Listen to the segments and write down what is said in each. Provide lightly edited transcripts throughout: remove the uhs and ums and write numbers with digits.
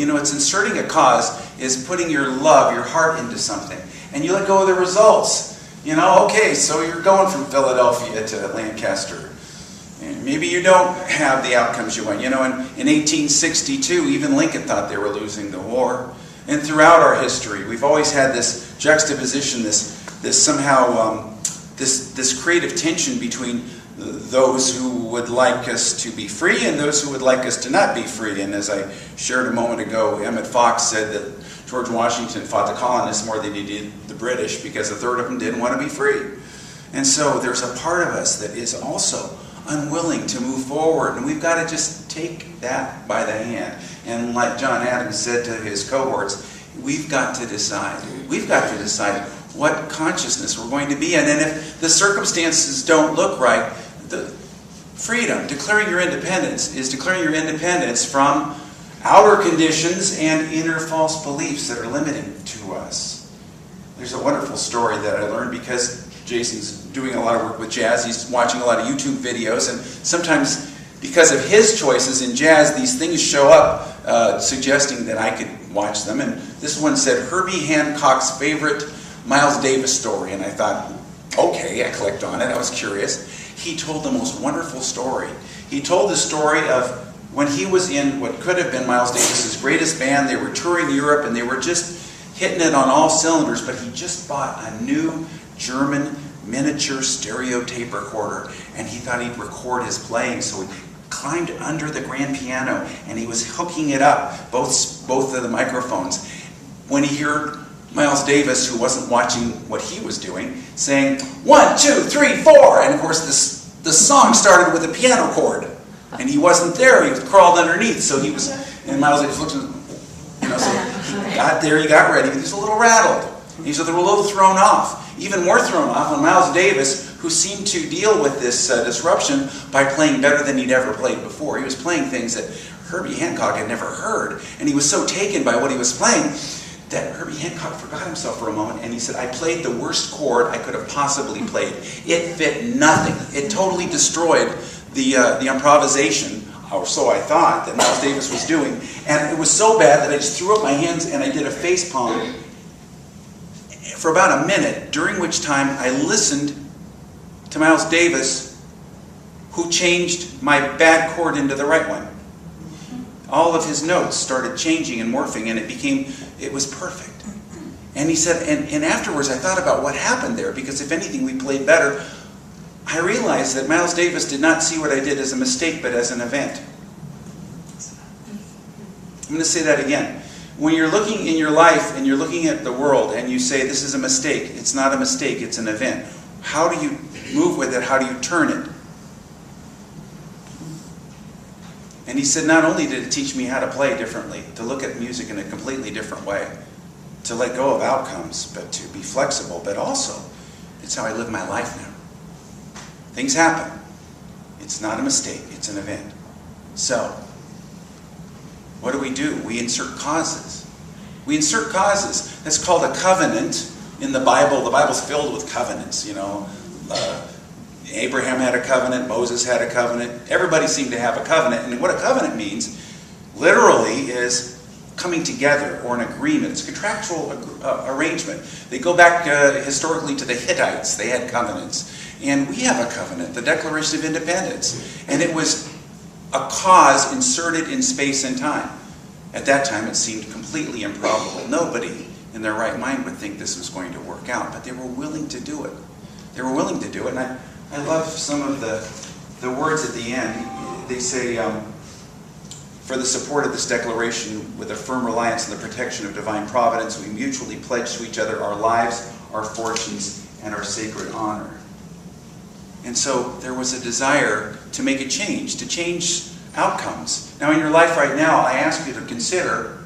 You know, it's inserting a cause is putting your love, your heart into something. And you let go of the results. You know, okay, so you're going from Philadelphia to Lancaster. And maybe you don't have the outcomes you want. You know, in 1862, even Lincoln thought they were losing the war. And throughout our history, we've always had this juxtaposition, this creative tension between those who would like us to be free and those who would like us to not be free. And as I shared a moment ago, Emmett Fox said that George Washington fought the colonists more than he did the British because a third of them didn't want to be free. And so there's a part of us that is also unwilling to move forward, and we've got to just take that by the hand. And like John Adams said to his cohorts, we've got to decide. We've got to decide what consciousness we're going to be in. And if the circumstances don't look right, the freedom, declaring your independence, is declaring your independence from outer conditions and inner false beliefs that are limiting to us. There's a wonderful story that I learned because Jason's doing a lot of work with jazz. He's watching a lot of YouTube videos, and sometimes because of his choices in jazz, these things show up suggesting that I could watch them. And this one said, Herbie Hancock's favorite Miles Davis story. And I thought, okay, I clicked on it. I was curious. He told the most wonderful story. He told the story of when he was in what could have been Miles Davis's greatest band. They were touring Europe, and they were just hitting it on all cylinders, but he just bought a new German miniature stereo tape recorder, and he thought he'd record his playing, so he climbed under the grand piano, and he was hooking it up, both of the microphones, when he heard Miles Davis, who wasn't watching what he was doing, saying, 1, 2, 3, 4, and of course the song started with a piano chord, and he wasn't there, he was crawled underneath, so he was, and Miles Davis looked at, you know, so he got there, he got ready, but he was a little rattled. He's a little thrown off. Even more thrown off when Miles Davis, who seemed to deal with this disruption by playing better than he'd ever played before. He was playing things that Herbie Hancock had never heard. And he was so taken by what he was playing that Herbie Hancock forgot himself for a moment, and he said, I played the worst chord I could have possibly played. It fit nothing. It totally destroyed the improvisation, or so I thought, that Miles Davis was doing. And it was so bad that I just threw up my hands and I did a face palm for about a minute, during which time I listened to Miles Davis, who changed my bad chord into the right one. All of his notes started changing and morphing, and it was perfect. And he said, and afterwards I thought about what happened there, because if anything we played better. I realized that Miles Davis did not see what I did as a mistake, but as an event. I'm going to say that again. When you're looking in your life and you're looking at the world and you say this is a mistake, it's not a mistake, it's an event. How do you move with it? How do you turn it? And he said not only did it teach me how to play differently, to look at music in a completely different way, to let go of outcomes, but to be flexible, but also it's how I live my life now. Things happen. It's not a mistake, it's an event. So, what do? We insert causes. We insert causes. That's called a covenant in the Bible. The Bible's filled with covenants, you know. Abraham had a covenant. Moses had a covenant. Everybody seemed to have a covenant. And what a covenant means, literally, is coming together or an agreement. It's a contractual arrangement. They go back historically to the Hittites. They had covenants. And we have a covenant, the Declaration of Independence. And it was a cause inserted in space and time. At that time, it seemed completely improbable. Nobody in their right mind would think this was going to work out, but they were willing to do it. They were willing to do it. And I love some of the words at the end. They say, for the support of this declaration, with a firm reliance on the protection of divine providence, we mutually pledge to each other our lives, our fortunes, and our sacred honor. And so there was a desire to make a change, to change outcomes. Now in your life right now, I ask you to consider,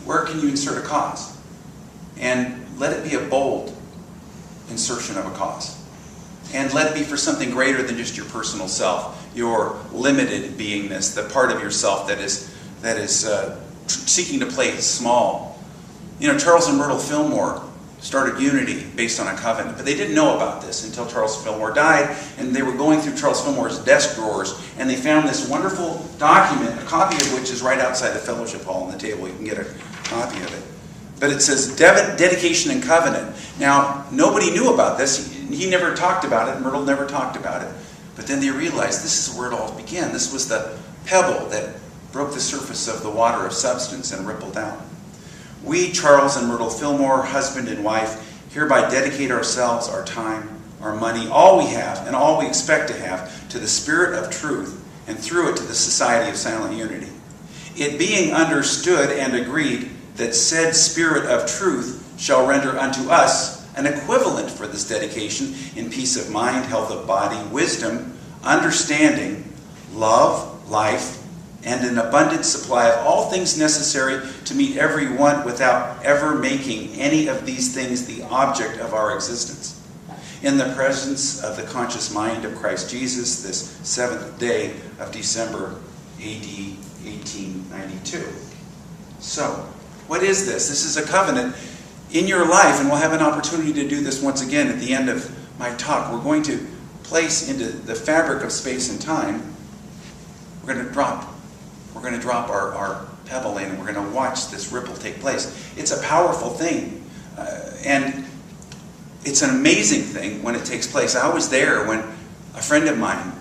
where can you insert a cause? And let it be a bold insertion of a cause. And let it be for something greater than just your personal self, your limited beingness, the part of yourself that is seeking to play small. You know, Charles and Myrtle Fillmore started Unity based on a covenant. But they didn't know about this until Charles Fillmore died, and they were going through Charles Fillmore's desk drawers, and they found this wonderful document, a copy of which is right outside the fellowship hall on the table. You can get a copy of it. But it says dedication and covenant. Now, nobody knew about this. He never talked about it. Myrtle never talked about it. But then they realized this is where it all began. This was the pebble that broke the surface of the water of substance and rippled out. We, Charles and Myrtle Fillmore, husband and wife, hereby dedicate ourselves, our time, our money, all we have and all we expect to have to the Spirit of truth, and through it to the Society of Silent Unity. It being understood and agreed that said Spirit of truth shall render unto us an equivalent for this dedication in peace of mind, health of body, wisdom, understanding, love, life, and an abundant supply of all things necessary to meet every want without ever making any of these things the object of our existence. In the presence of the conscious mind of Christ Jesus, this 7th day of December, AD 1892. So, what is this? This is a covenant in your life, and we'll have an opportunity to do this once again at the end of my talk. We're going to place into the fabric of space and time, we're going to drop our pebble in, and we're going to watch this ripple take place. It's a powerful thing, and it's an amazing thing when it takes place. I was there when a friend of mine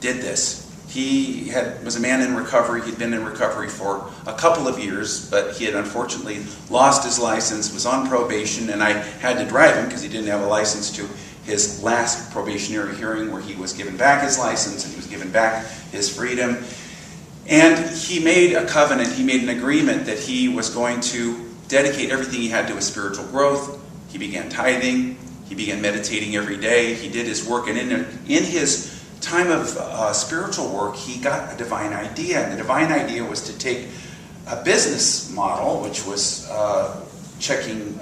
did this. He was a man in recovery. He'd been in recovery for a couple of years, but he had unfortunately lost his license, was on probation, and I had to drive him because he didn't have a license to his last probationary hearing where he was given back his license and he was given back his freedom. And he made a covenant, he made an agreement that he was going to dedicate everything he had to his spiritual growth. He began tithing, he began meditating every day, he did his work, and in his time of spiritual work, he got a divine idea. And the divine idea was to take a business model, which was checking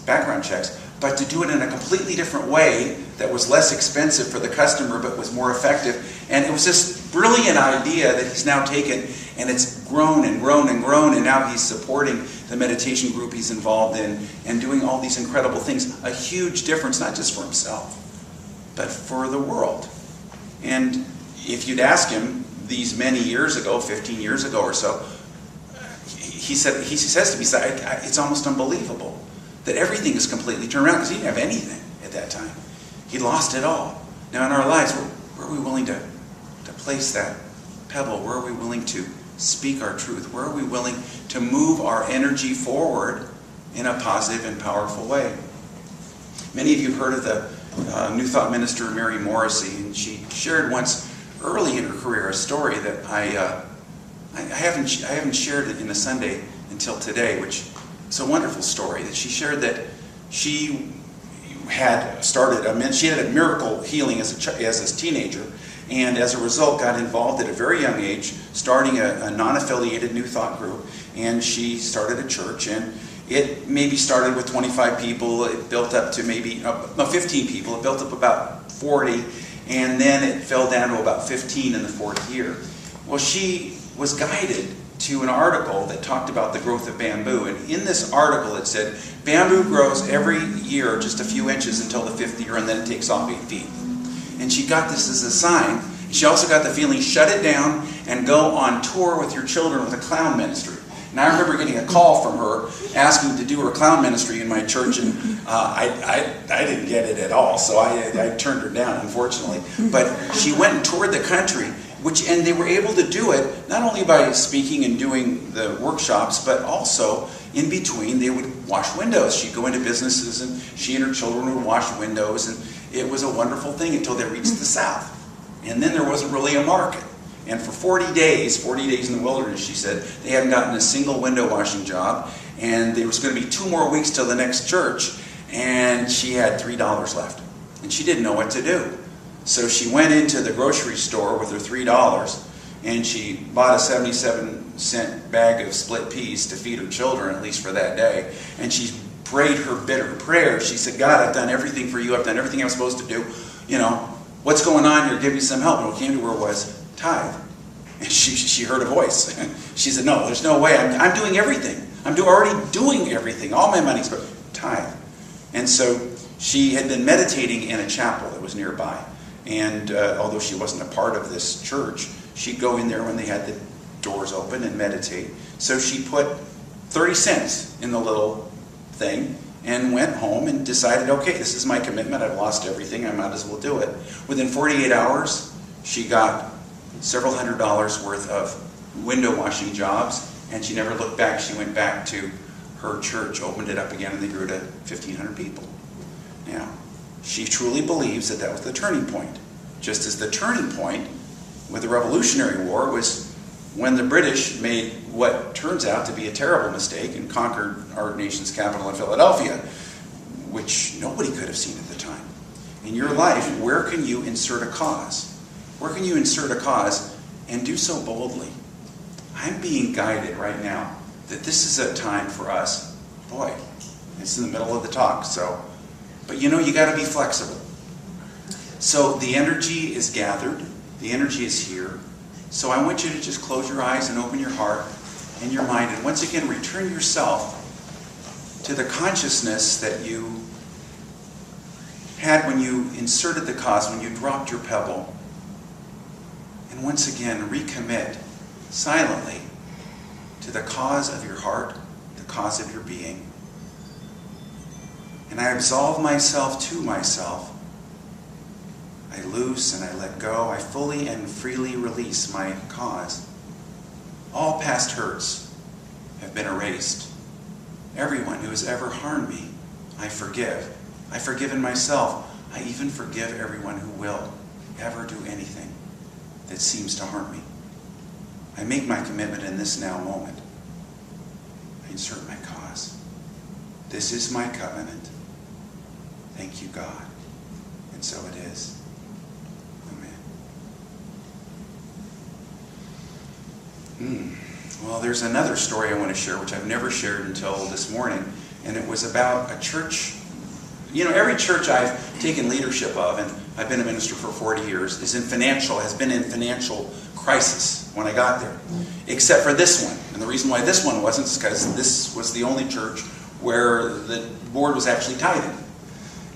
background checks, but to do it in a completely different way that was less expensive for the customer but was more effective. And it was this brilliant idea that he's now taken, and it's grown and grown and grown, and now he's supporting the meditation group he's involved in and doing all these incredible things. A huge difference, not just for himself, but for the world. And if you'd ask him these many years ago, 15 years ago or so, he says to me, it's almost unbelievable that everything is completely turned around, because he didn't have anything at that time. He lost it all. Now in our lives, where are we willing to place that pebble? Where are we willing to speak our truth? Where are we willing to move our energy forward in a positive and powerful way? Many of you have heard of the New Thought minister Mary Morrissey, and she shared once early in her career a story that I haven't shared it in a Sunday until today, which is a wonderful story. That she shared that she had started she had a miracle healing as a teenager, and as a result got involved at a very young age, starting a non-affiliated New Thought group, and she started a church, and it maybe started with 25 people, it built up to maybe 15 people, it built up about 40, and then it fell down to about 15 in the 4th year. Well, she was guided to an article that talked about the growth of bamboo, and in this article it said, bamboo grows every year just a few inches until the 5th year, and then it takes off 8 feet. And she got this as a sign. She also got the feeling, shut it down and go on tour with your children with a clown ministry. And I remember getting a call from her asking to do her clown ministry in my church, and I didn't get it at all, so I turned her down, unfortunately. But she went and toured the country, and they were able to do it not only by speaking and doing the workshops, but also in between they would wash windows. She'd go into businesses, and she and her children would wash windows, and it was a wonderful thing until they reached the South. And then there wasn't really a market. And for 40 days in the wilderness, she said, they hadn't gotten a single window washing job, and there was going to be 2 more weeks till the next church, and she had $3 left. And she didn't know what to do. So she went into the grocery store with her $3, and she bought a 77-cent bag of split peas to feed her children, at least for that day. And she prayed her bitter prayer. She said, God, I've done everything for you. I've done everything I'm supposed to do. What's going on here? Give me some help. And what came to her was tithe. And she heard a voice. She said, no, there's no way. I'm doing everything. I'm already doing everything. All my money's for tithe. And so she had been meditating in a chapel that was nearby. And although she wasn't a part of this church, she'd go in there when they had the doors open and meditate. So she put 30 cents in the little thing and went home and decided, okay, this is my commitment. I've lost everything. I might as well do it. Within 48 hours, she got several $100s worth of window washing jobs, and she never looked back. She went back to her church, opened it up again, and they grew to 1,500 people. Now, she truly believes that that was the turning point. Just as the turning point with the Revolutionary War was when the British made what turns out to be a terrible mistake and conquered our nation's capital in Philadelphia, which nobody could have seen at the time. In your life, where can you insert a cause? Where can you insert a cause and do so boldly? I'm being guided right now that this is a time for us. Boy, it's in the middle of the talk, so. But you know, you got to be flexible. So the energy is gathered. The energy is here. So I want you to just close your eyes and open your heart and your mind, and once again return yourself to the consciousness that you had when you inserted the cause, when you dropped your pebble. And once again recommit silently to the cause of your heart, the cause of your being. And I absolve myself to myself. I loose and I let go. I fully and freely release my cause. All past hurts have been erased. Everyone who has ever harmed me, I forgive. I've forgiven myself. I even forgive everyone who will ever do anything that seems to harm me. I make my commitment in this now moment. I insert my cause. This is my covenant. Thank you, God. And so it is. Well, there's another story I want to share, which I've never shared until this morning, and it was about a church. You know, every church I've taken leadership of, and I've been a minister for 40 years, has been in financial crisis when I got there, except for this one. And the reason why this one wasn't is because this was the only church where the board was actually tithing.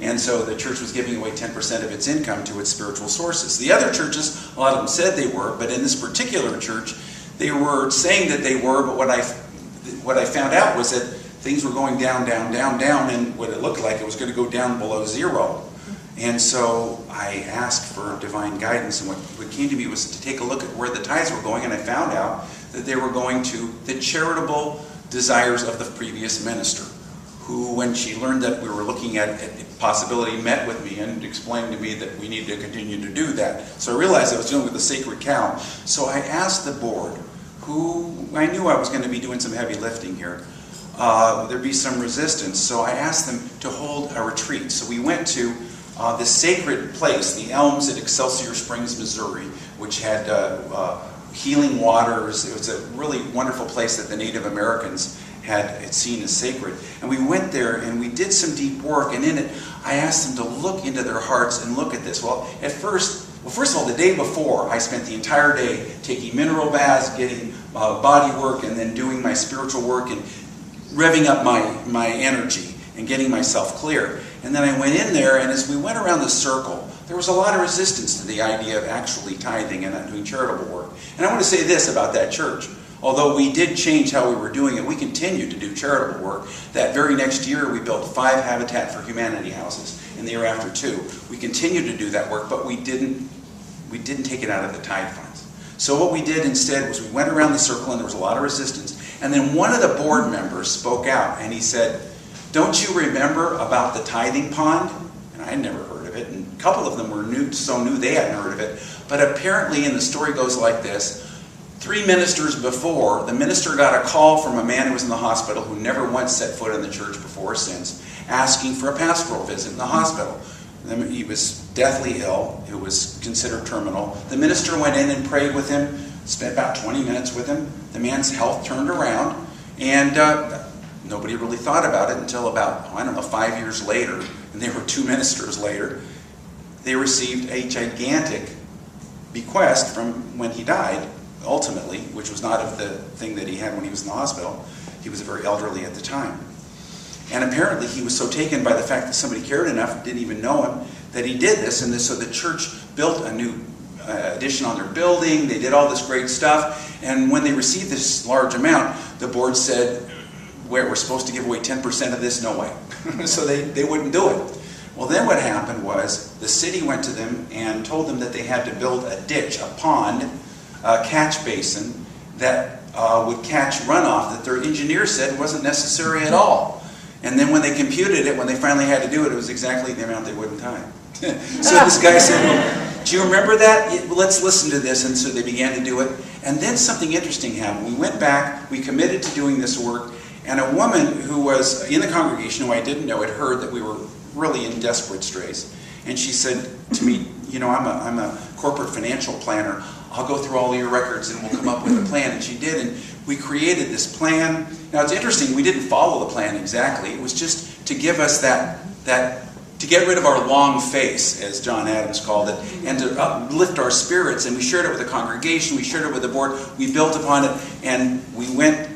And so the church was giving away 10% of its income to its spiritual sources. The other churches, a lot of them said they were, but in this particular church, they were saying that they were, but what I found out was that things were going down, down, down, down, and what it looked like it was going to go down below zero. And so I asked for divine guidance, and what came to me was to take a look at where the tithes were going, and I found out that they were going to the charitable desires of the previous minister, who, when she learned that we were looking at a possibility, met with me and explained to me that we needed to continue to do that. So I realized I was dealing with a sacred cow. So I asked the board, who I knew I was going to be doing some heavy lifting here, there'd be some resistance. So I asked them to hold a retreat. So we went to the sacred place, the Elms at Excelsior Springs, Missouri, which had healing waters. It was a really wonderful place that the Native Americans had seen as sacred. And we went there and we did some deep work, and in it I asked them to look into their hearts and look at this. Well, first of all, the day before, I spent the entire day taking mineral baths, getting body work, and then doing my spiritual work and revving up my energy and getting myself clear. And then I went in there, and as we went around the circle, there was a lot of resistance to the idea of actually tithing and doing charitable work. And I want to say this about that church. Although we did change how we were doing it, we continued to do charitable work. That very next year, we built 5 Habitat for Humanity houses, and the year after 2. We continued to do that work, but we didn't take it out of the tithe funds. So what we did instead was we went around the circle, and there was a lot of resistance. And then one of the board members spoke out, and he said, "Don't you remember about the tithing pond?" And I had never heard of it, and a couple of them were so new they hadn't heard of it. But apparently, and the story goes like this, 3 ministers before, the minister got a call from a man who was in the hospital who never once set foot in the church before or since, asking for a pastoral visit in the hospital. He was deathly ill. It was considered terminal. The minister went in and prayed with him, spent about 20 minutes with him. The man's health turned around, and nobody really thought about it until about, 5 years later, and they were 2 ministers later. They received a gigantic bequest from when he died, ultimately, which was not of the thing that he had when he was in the hospital. He was very elderly at the time. And apparently he was so taken by the fact that somebody cared enough, didn't even know him, that he did this. And so the church built a new addition on their building. They did all this great stuff. And when they received this large amount, the board said, we're supposed to give away 10% of this? No way. So they wouldn't do it. Well, then what happened was the city went to them and told them that they had to build a ditch, a pond, a catch basin that would catch runoff that their engineer said wasn't necessary at all. And then when they computed it, when they finally had to do it, it was exactly the amount they wouldn't tithe. So this guy said, well, do you remember that? Let's listen to this. And so they began to do it. And then something interesting happened. We went back, we committed to doing this work, and a woman who was in the congregation, who I didn't know, had heard that we were really in desperate straits. And she said to me, you know, I'm a corporate financial planner. I'll go through all of your records and we'll come up with a plan. And she did, and we created this plan. Now it's interesting, we didn't follow the plan exactly. It was just to give us that to get rid of our long face, as John Adams called it, and to uplift our spirits. And we shared it with the congregation, we shared it with the board, we built upon it, and we went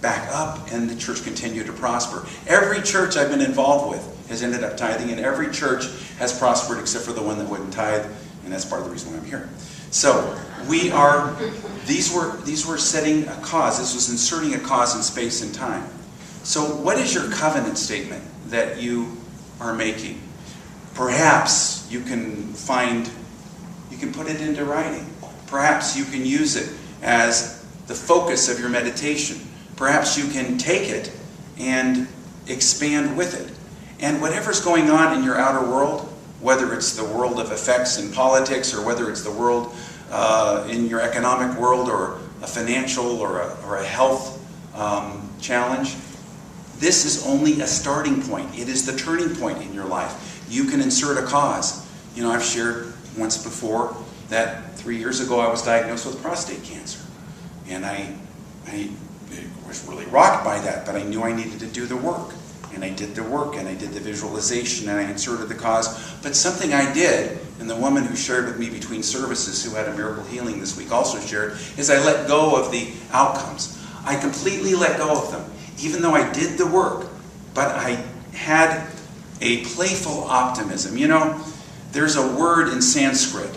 back up, and the church continued to prosper. Every church I've been involved with has ended up tithing, and every church has prospered except for the one that wouldn't tithe, and that's part of the reason why I'm here. So these were setting a cause. This was inserting a cause in space and time. So what is your covenant statement that you are making? Perhaps you can put it into writing. Perhaps you can use it as the focus of your meditation. Perhaps you can take it and expand with it. And whatever's going on in your outer world, whether it's the world of effects in politics, or whether it's the world in your economic world, or a financial or a health challenge, this is only a starting point. It is the turning point in your life. You can insert a cause. You know, I've shared once before that 3 years ago I was diagnosed with prostate cancer. And I was really rocked by that, but I knew I needed to do the work. And I did the work, and I did the visualization, and I inserted the cause. But something I did, and the woman who shared with me between services, who had a miracle healing this week, also shared, is I let go of the outcomes. I completely let go of them, even though I did the work. But I had a playful optimism. You know, there's a word in Sanskrit,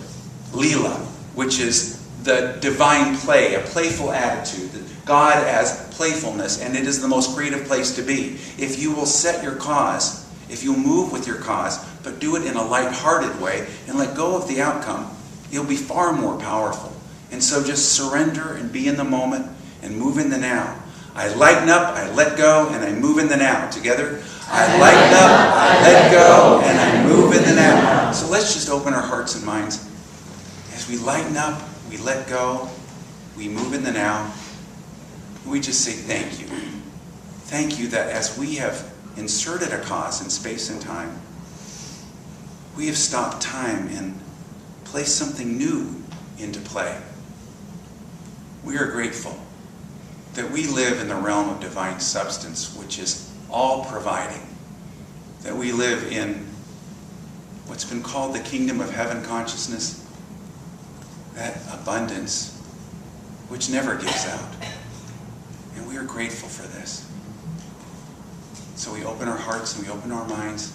lila, which is the divine play, a playful attitude, God as playfulness, and it is the most creative place to be. If you will set your cause, if you move with your cause, but do it in a light-hearted way and let go of the outcome, it'll be far more powerful. And so just surrender and be in the moment and move in the now. I lighten up, I let go, and I move in the now. Together? I lighten up, I let go, and I move in the now. So let's just open our hearts and minds. As we lighten up, we let go, we move in the now. We just say thank you. Thank you that as we have inserted a cause in space and time, we have stopped time and placed something new into play. We are grateful that we live in the realm of divine substance, which is all providing. That we live in what's been called the kingdom of heaven consciousness, that abundance which never gives out. And we are grateful for this. So we open our hearts and we open our minds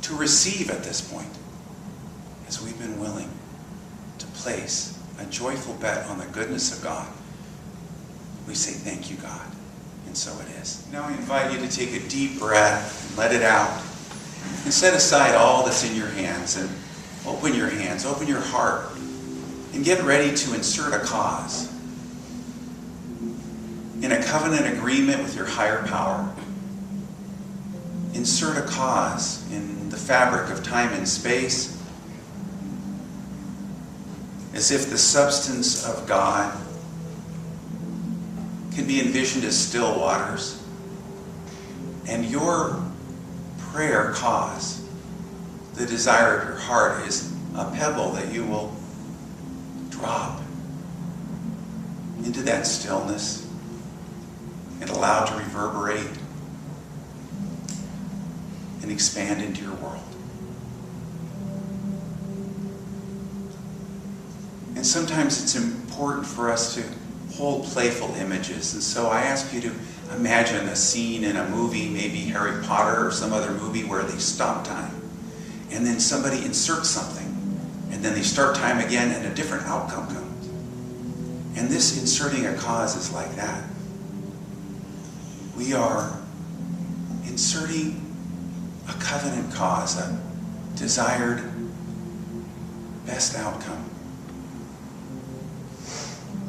to receive at this point, as we've been willing to place a joyful bet on the goodness of God. We say, thank you, God. And so it is. Now I invite you to take a deep breath and let it out. And set aside all that's in your hands and open your hands, open your heart, and get ready to insert a cause in a covenant agreement with your higher power. Insert a cause in the fabric of time and space, as if the substance of God can be envisioned as still waters, and your prayer cause, the desire of your heart, is a pebble that you will drop into that stillness and allow to reverberate and expand into your world. And sometimes it's important for us to hold playful images, and so I ask you to Imagine a scene in a movie, maybe Harry Potter or some other movie, where they stop time and then somebody inserts something and then they start time again and a different outcome comes. And this inserting a cause is like that. We are inserting a covenant cause, a desired best outcome.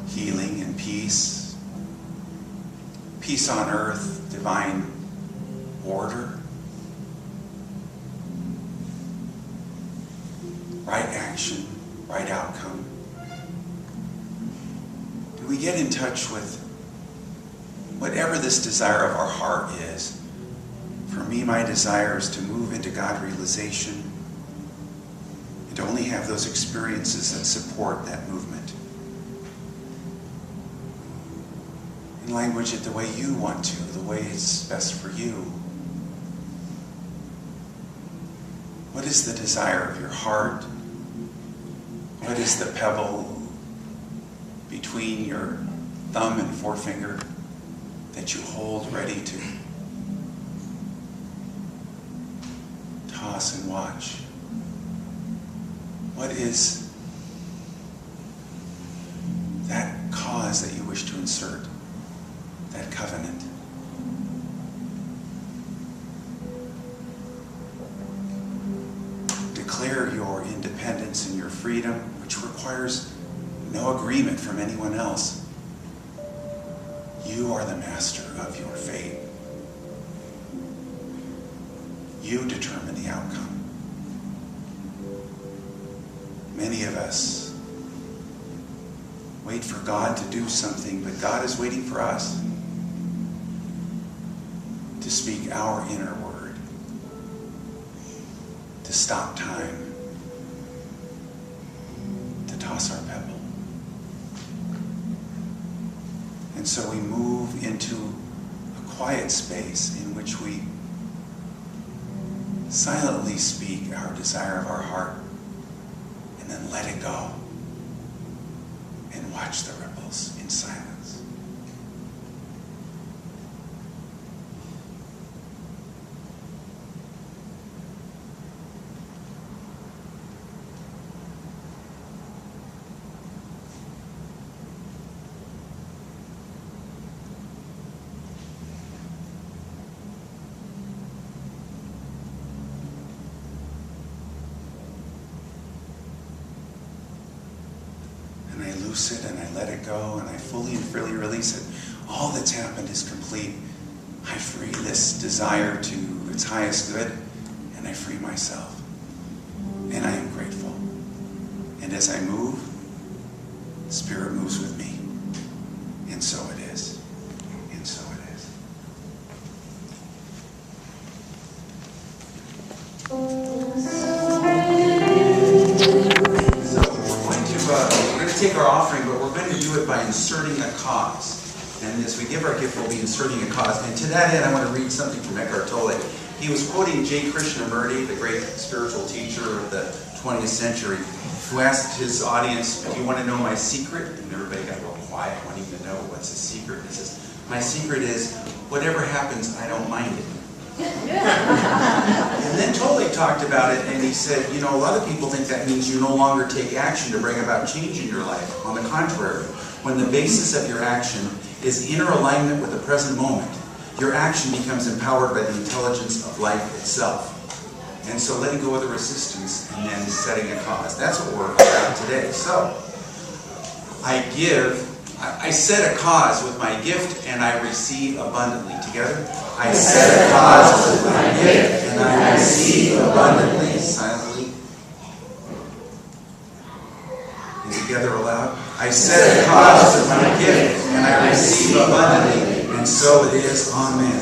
Healing and peace. Peace on earth, divine order. Right action, right outcome. Do we get in touch with whatever this desire of our heart is? For me, my desire is to move into God realization and to only have those experiences that support that movement. In language it the way you want to, the way it's best for you. What is the desire of your heart? What is the pebble between your thumb and forefinger that you hold ready to toss and watch? What is that cause that you wish to insert? That covenant. Declare your independence and your freedom, which requires no agreement from anyone else. You are the master of your fate. You determine the outcome. Many of us wait for God to do something, but God is waiting for us to speak our inner word, to stop time, to toss our pebble. And so we move into a quiet space in which we silently speak our desire of our heart and then let it go and watch the ripples in silence. It and I let it go and I fully and freely release it. All that's happened is complete. I free this desire to its highest good and I free myself. And I am grateful. And as I move, Spirit moves with me. And so it is. And so it is. Take our offering, but we're going to do it by inserting a cause. And as we give our gift, we'll be inserting a cause. And to that end, I want to read something from Eckhart Tolle. He was quoting J. Krishnamurti, the great spiritual teacher of the 20th century, who asked his audience, "Do you want to know my secret?" And everybody got real quiet, wanting to know what's his secret. He says, "My secret is, whatever happens, I don't mind it." And then Tolle talked about it, and he said, you know, a lot of people think that means you no longer take action to bring about change in your life. On the contrary, when the basis of your action is inner alignment with the present moment, your action becomes empowered by the intelligence of life itself. And so letting go of the resistance and then setting a cause. That's what we're about today. So, I set a cause with my gift and I receive abundantly. Together? I set a cause with my gift and I receive abundantly. Silently. And together aloud. I set a cause with my gift and I receive abundantly. And so it is. Amen.